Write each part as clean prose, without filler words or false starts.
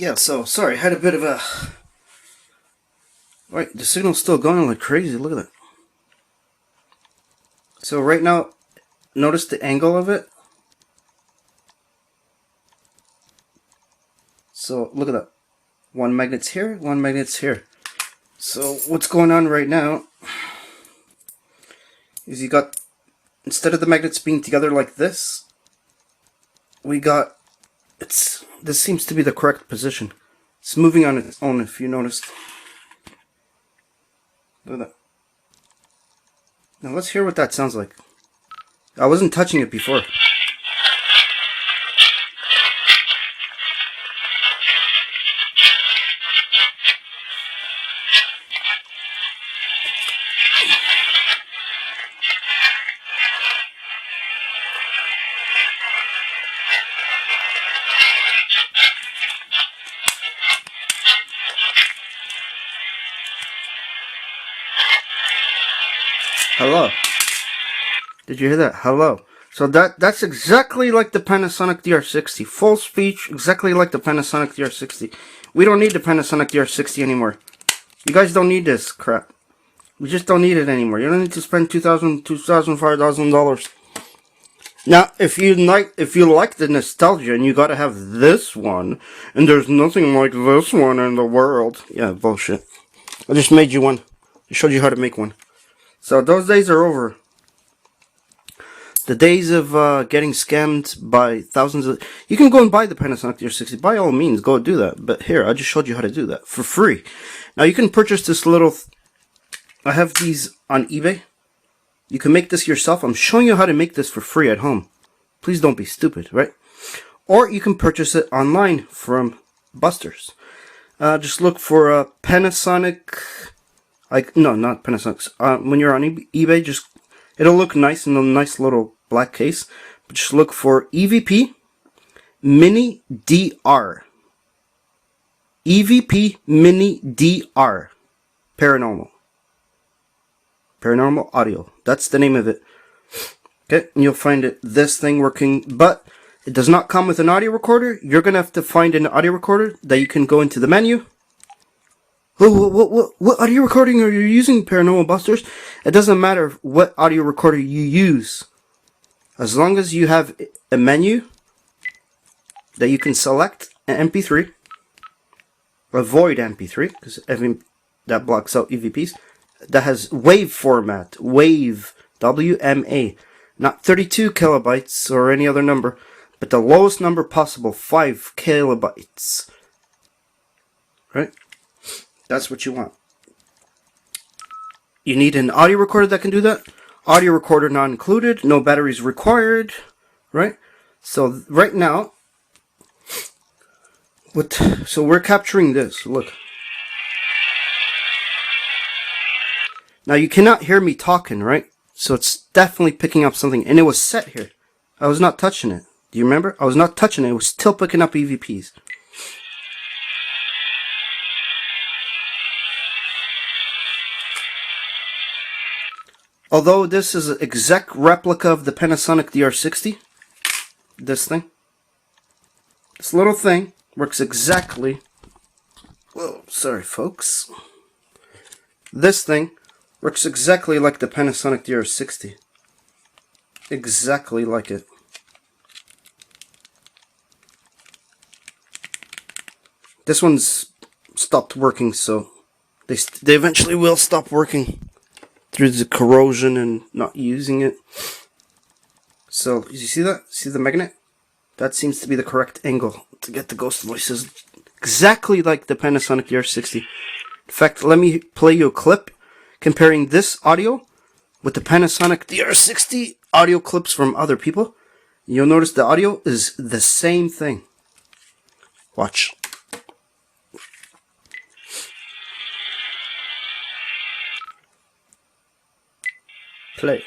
Yeah, so sorry, I had a bit of a. Right, the signal's still going like crazy. Look at that. So right now, notice the angle of it. So look at that. One magnet's here, one magnet's here. So what's going on right now is you got, instead of the magnets being together like this, we got, this seems to be the correct position. It's moving on its own, if you noticed. Look at that. Now let's hear what that sounds like. I wasn't touching it before. Hello. Did you hear that? Hello. So that's exactly like the Panasonic DR60. Full speech, exactly like the Panasonic DR60. We don't need the Panasonic DR60 anymore. You guys don't need this crap. We just don't need it anymore. You don't need to spend $2,000, $5,000. Now, if you like the nostalgia and you gotta have this one, and there's nothing like this one in the world. Yeah, bullshit. I just made you one. I showed you how to make one. So those days are over. The days of getting scammed by thousands of... You can go and buy the Panasonic DR60. By all means, go do that. But here, I just showed you how to do that for free. Now, you can purchase this little... I have these on eBay. You can make this yourself. I'm showing you how to make this for free at home. Please don't be stupid, right? Or you can purchase it online from Busters. Just look for Panasonic... No, not Panasonic. When you're on eBay, just... It'll look nice in a nice little black case. But just look for EVP Mini DR. EVP Mini DR. Paranormal. Paranormal Audio. That's the name of it. Okay, and you'll find this thing working, but it does not come with an audio recorder. You're going to have to find an audio recorder that you can go into the menu. What audio recording are you using, Paranormal Busters? It doesn't matter what audio recorder you use. As long as you have a menu that you can select an MP3, avoid MP3, because that blocks out EVPs, that has WAV format, WAV, WMA, not 32 kilobytes or any other number, but the lowest number possible, 5 kilobytes. Right? That's what you want. You need an audio recorder that can do that. Audio recorder not included. No batteries required. Right? So right now, so we're capturing this. Look. Now you cannot hear me talking, right? So it's definitely picking up something. And it was set here. I was not touching it. Do you remember? I was not touching it. It was still picking up EVPs. Although this is an exact replica of the Panasonic DR60, this thing, this little thing works exactly, whoa, sorry folks, this thing works exactly like the Panasonic DR60, exactly like it. This one's stopped working, so they eventually will stop working through the corrosion and not using it. So, you see that? See the magnet? That seems to be the correct angle to get the ghost voices. Exactly like the Panasonic DR60. In fact, let me play you a clip comparing this audio with the Panasonic DR60 audio clips from other people. You'll notice the audio is the same thing. Watch. Play.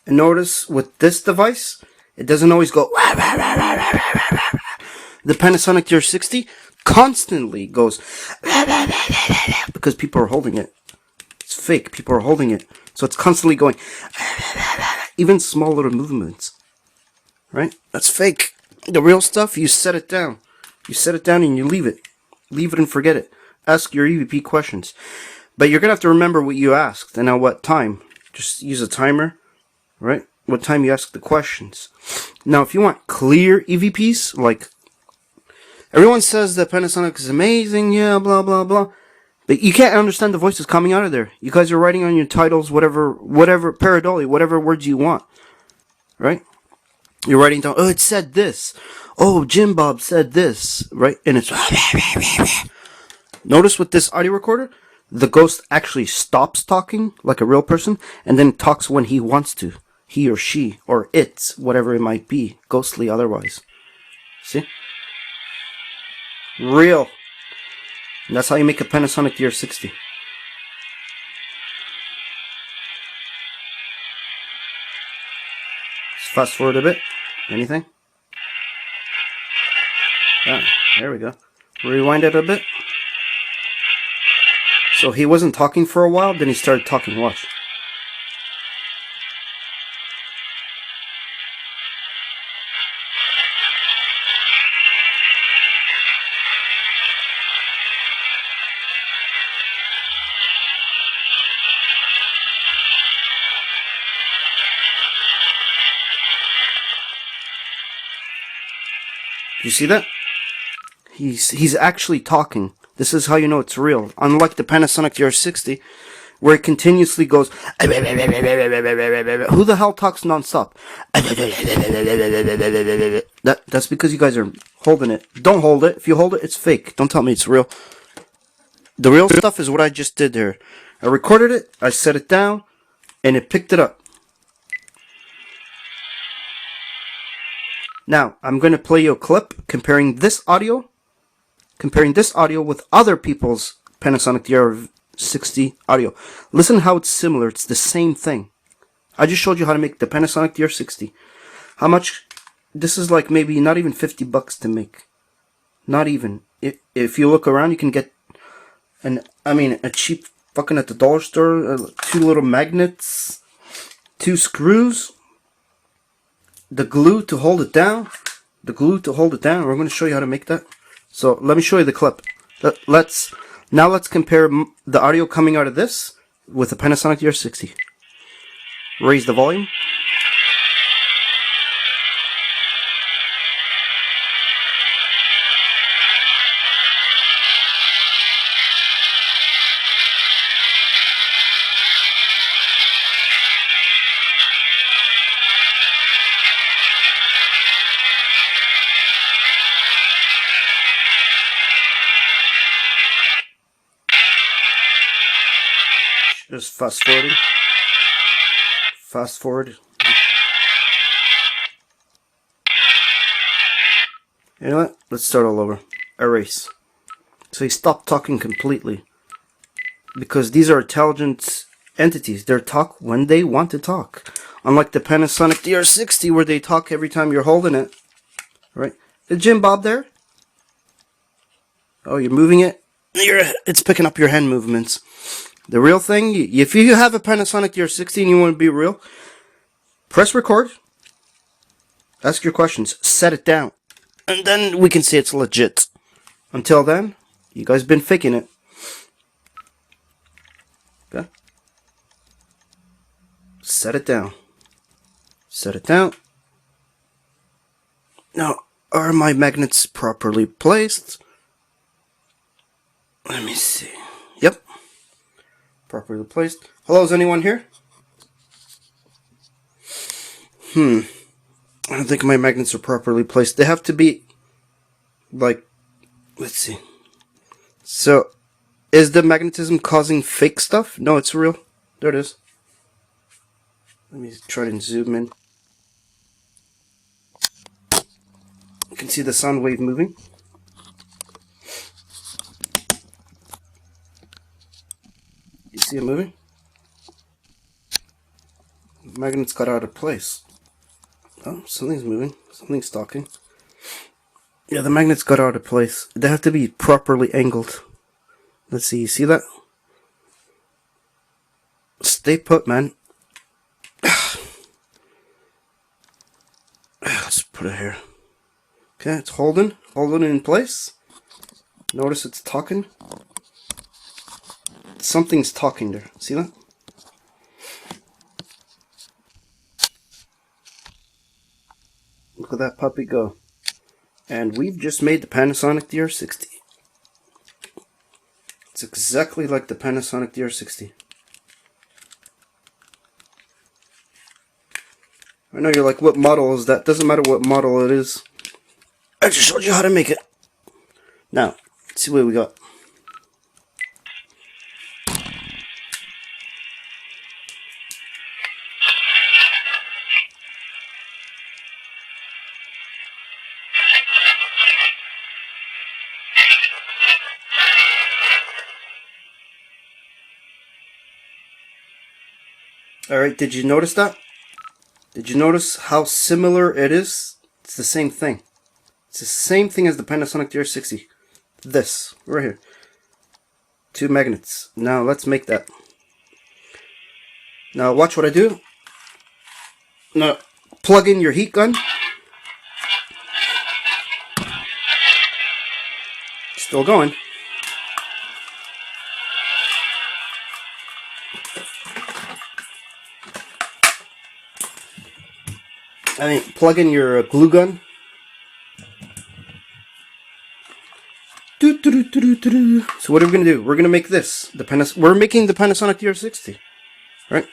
And notice with this device, it doesn't always go. The Panasonic DR60 constantly goes because people are holding it. It's fake. People are holding it. So it's constantly going. Even small little movements. Right? That's fake. The real stuff, you set it down. You set it down and you leave it. Leave it and forget it. Ask your EVP questions. But you're going to have to remember what you asked and at what time. Just use a timer. Right? What time you ask the questions. Now, if you want clear EVPs, like everyone says that Panasonic is amazing, yeah, blah, blah, blah. But you can't understand the voices coming out of there. You guys are writing on your titles, whatever, pareidolia, whatever words you want. Right? You're writing down, oh, it said this. Oh, Jim Bob said this. Right? And it's... Notice with this audio recorder, the ghost actually stops talking like a real person and then talks when he wants to. He or she, or it, whatever it might be. Ghostly otherwise. See? Real. And that's how you make a Panasonic DR60. Let's fast forward a bit. Anything? Ah, there we go. Rewind it a bit. So he wasn't talking for a while, then he started talking. Watch. You see that? He's actually talking. This is how you know it's real. Unlike the Panasonic DR60, where it continuously goes. Who the hell talks nonstop? That's because you guys are holding it. Don't hold it. If you hold it, it's fake. Don't tell me it's real. The real stuff is what I just did there. I recorded it, I set it down, and it picked it up. Now, I'm going to play you a clip comparing this audio with other people's Panasonic DR60 audio. Listen how it's similar. It's the same thing. I just showed you how to make the Panasonic DR60. How much? This is like maybe not even $50 to make. Not even. If you look around, you can get a cheap fucking at the dollar store, 2 little magnets, 2 screws, the glue to hold it down. We're going to show you how to make that. So let me show you the clip. Let's compare the audio coming out of this with the Panasonic DR60. Raise the volume. Just fast forwarding. Fast forward. You know what? Let's start all over. Erase. So he stopped talking completely. Because these are intelligent entities. They talk when they want to talk. Unlike the Panasonic DR60 where they talk every time you're holding it. Right? Is Jim Bob there? Oh, you're moving it? It's picking up your hand movements. The real thing, if you have a Panasonic DR60 and you want to be real, press record, ask your questions, set it down, and then we can say it's legit. Until then, you guys been faking it. Okay? Set it down. Set it down. Now, are my magnets properly placed? Let me see. Yep. Properly placed. Hello, is anyone here? I don't think my magnets are properly placed. They have to be, like, let's see. So, is the magnetism causing fake stuff? No, it's real. There it is. Let me try to zoom in. You can see the sound wave moving. You see it moving? The magnets got out of place. Oh, something's moving. Something's talking. Yeah, the magnets got out of place. They have to be properly angled. Let's see, you see that? Stay put, man. Let's put it here. Okay, it's holding in place. Notice it's talking. Something's talking there. See that? Look at that puppy go. And we've just made the Panasonic DR60. It's exactly like the Panasonic DR60. I know you're like, what model is that? Doesn't matter what model it is. I just showed you how to make it. Now, let's see what we got. Alright, did you notice that? Did you notice how similar it is? It's the same thing. It's the same thing as the Panasonic DR60. This, right here. 2 magnets. Now let's make that. Now watch what I do. Now plug in your heat gun. Still going. I mean, plug in your glue gun. So what are we gonna do? We're gonna make this. We're making the Panasonic DR60, right?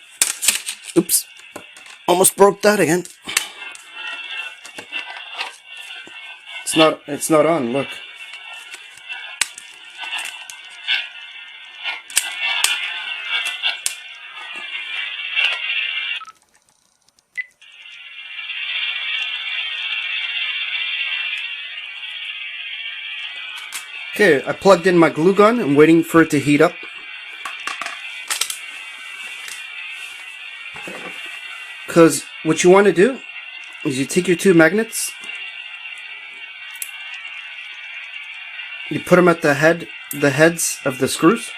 Oops! Almost broke that again. It's not on. Look. Okay, I plugged in my glue gun. I'm waiting for it to heat up. Because what you want to do is you take your 2 magnets, you put them at the heads of the screws.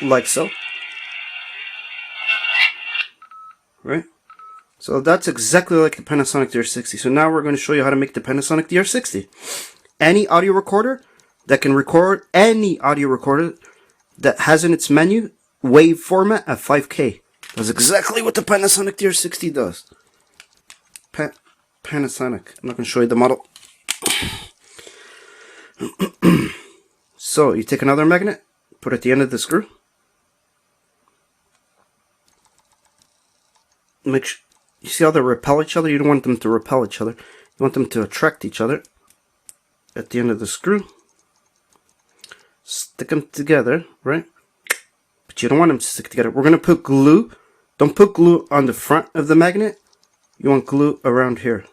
Like so. Right? So that's exactly like the Panasonic DR60. So now we're going to show you how to make the Panasonic DR60. Any audio recorder that can record, any audio recorder that has in its menu wave format at 5K. That's exactly what the Panasonic DR60 does. Panasonic. I'm not going to show you the model. So you take another magnet, put it at the end of the screw. Make sure. You see how they repel each other? You don't want them to repel each other. You want them to attract each other. At the end of the screw. Stick them together, right? But you don't want them to stick together. We're going to put glue. Don't put glue on the front of the magnet. You want glue around here.